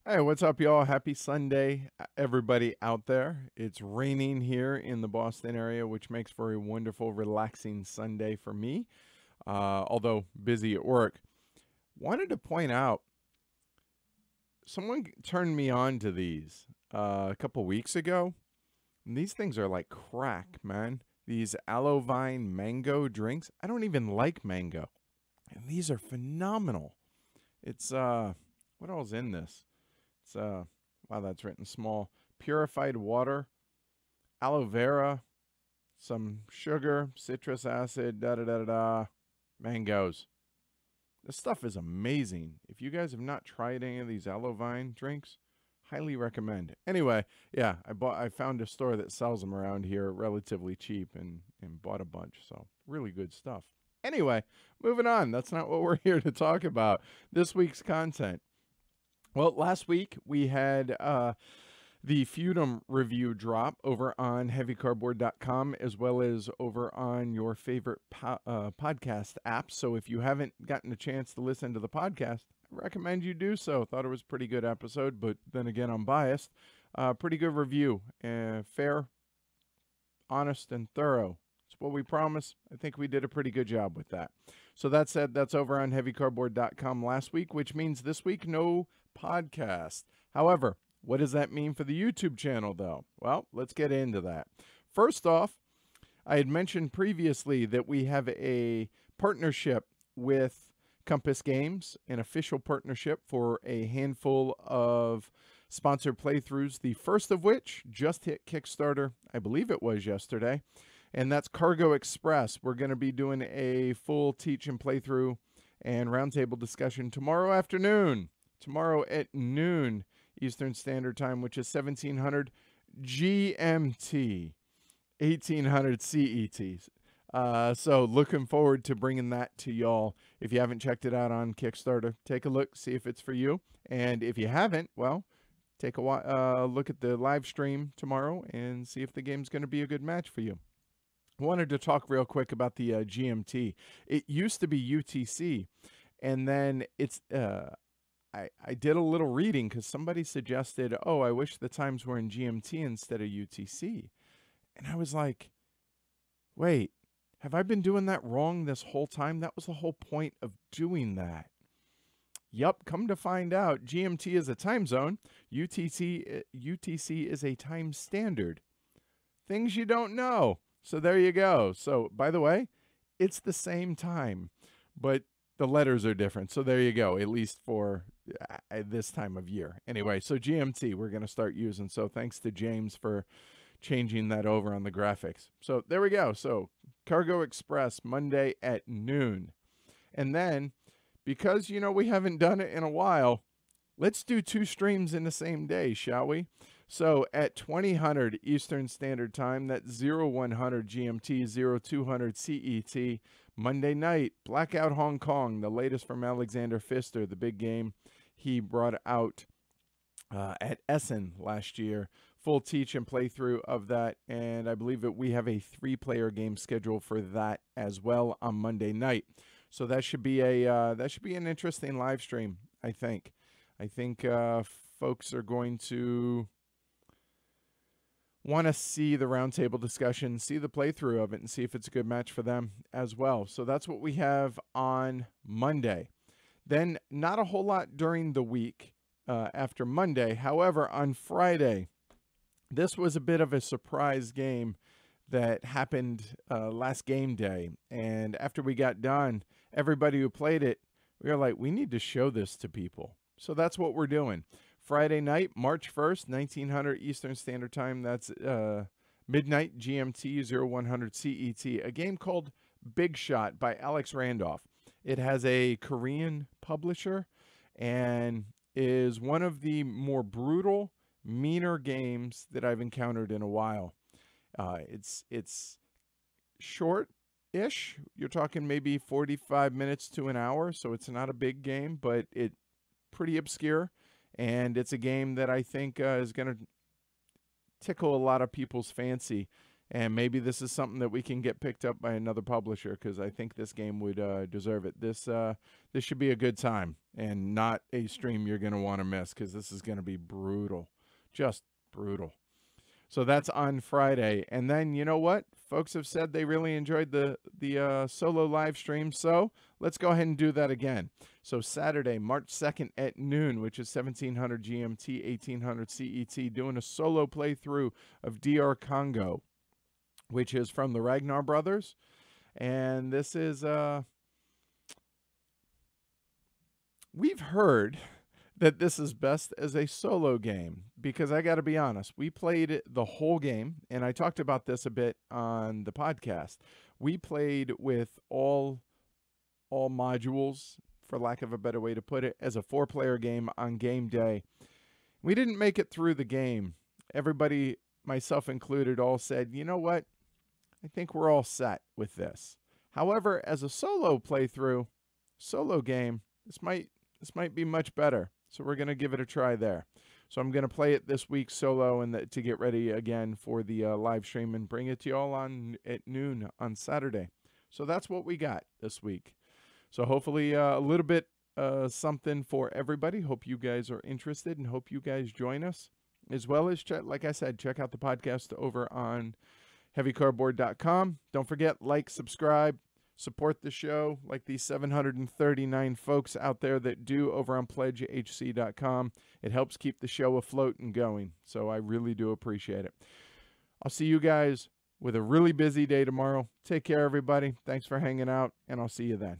Hey, what's up, y'all? Happy Sunday, everybody out there. It's raining here in the Boston area, which makes for a wonderful, relaxing Sunday for me, although busy at work. Wanted to point out, someone turned me on to these a couple weeks ago. And these things are like crack, man. These aloe vine mango drinks. I don't even like mango. And these are phenomenal. It's, what all's in this? It's wow, that's written small. Purified water, aloe vera, some sugar, citrus acid, da da da da da, mangoes. This stuff is amazing. If you guys have not tried any of these aloe vine drinks, highly recommend. Anyway, yeah, I found a store that sells them around here relatively cheap and bought a bunch. So, really good stuff. Anyway, moving on. That's not what we're here to talk about. This week's content. Well, last week we had the Feudum review drop over on heavycardboard.com as well as over on your favorite podcast app. So if you haven't gotten a chance to listen to the podcast, I recommend you do so. Thought it was a pretty good episode, but then again, I'm biased. Pretty good review. Fair, honest, and thorough. It's what we promised. I think we did a pretty good job with that. So that said, that's over on heavycardboard.com last week, which means this week no podcast. However, what does that mean for the YouTube channel, though? Well, let's get into that. First off, I had mentioned previously that we have a partnership with Compass Games, an official partnership for a handful of sponsored playthroughs, the first of which just hit Kickstarter, I believe it was yesterday, and that's Cargo Express. We're going to be doing a full teach and playthrough and roundtable discussion tomorrow afternoon, tomorrow at noon Eastern Standard Time, which is 1700 GMT, 1800 CET. So looking forward to bringing that to y'all. If you haven't checked it out on Kickstarter, take a look, see if it's for you. And if you haven't, well, take a look at the live stream tomorrow and see if the game's going to be a good match for you. I wanted to talk real quick about the GMT. It used to be UTC, and then it's I did a little reading because somebody suggested, oh, I wish the times were in GMT instead of UTC. And I was like, wait, have I been doing that wrong this whole time? That was the whole point of doing that. Yup, come to find out, GMT is a time zone. UTC is a time standard. Things you don't know. So there you go. So, by the way, it's the same time, but the letters are different. So there you go, at least for this time of year. Anyway, so GMT we're going to start using. So thanks to James for changing that over on the graphics. So there we go. So Cargo Express Monday at noon. And then because, we haven't done it in a while, let's do 2 streams in the same day, shall we? So at 2000 Eastern Standard Time, that's 0100 GMT, 0200 CET, Monday night, Blackout Hong Kong, the latest from Alexander Pfister, the big game he brought out at Essen last year. Full teach and playthrough of that, and I believe that we have a 3-player game scheduled for that as well on Monday night. So that should be an interesting live stream, I think. I think folks are going to want to see the roundtable discussion, see the playthrough of it, and see if it's a good match for them as well. So that's what we have on Monday. Then not a whole lot during the week after Monday. However, on Friday, this was a bit of a surprise game that happened last game day. And after we got done, everybody who played it, we were like, we need to show this to people. So that's what we're doing. Friday night, March 1st, 1900 Eastern Standard Time. That's midnight GMT, 0100 CET. A game called Big Shot by Alex Randolph. It has a Korean publisher and is one of the more brutal, meaner games that I've encountered in a while. It's short-ish. You're talking maybe 45 minutes to an hour, so it's not a big game, but it's pretty obscure. And it's a game that I think is going to tickle a lot of people's fancy And maybe this is something that we can get picked up by another publisher, because I think this game would deserve it. This should be a good time and not a stream you're going to want to miss, because this is going to be brutal, just brutal. So that's on Friday. And then, you know what? Folks have said they really enjoyed the solo live stream. So let's go ahead and do that again. So Saturday, March 2nd at noon, which is 1700 GMT, 1800 CET, doing a solo playthrough of DR Congo, which is from the Ragnar Brothers. And this is, we've heard that this is best as a solo game, because I got to be honest, we played the whole game, and I talked about this a bit on the podcast. We played with all modules, for lack of a better way to put it, as a 4-player game on game day. We didn't make it through the game. Everybody, myself included, all said, you know what? I think we're all set with this. However, as a solo playthrough, solo game, this might be much better. So we're going to give it a try there. So I'm going to play it this week solo, and to get ready again for the live stream and bring it to you all on at noon on Saturday. So that's what we got this week. So hopefully a little bit something for everybody. Hope you guys are interested, and hope you guys join us. As well as, like I said, check out the podcast over on heavycardboard.com. Don't forget, like, subscribe. Support the show like these 739 folks out there that do over on pledgehc.com. It helps keep the show afloat and going, so I really do appreciate it. I'll see you guys with a really busy day tomorrow. Take care, everybody. Thanks for hanging out, and I'll see you then.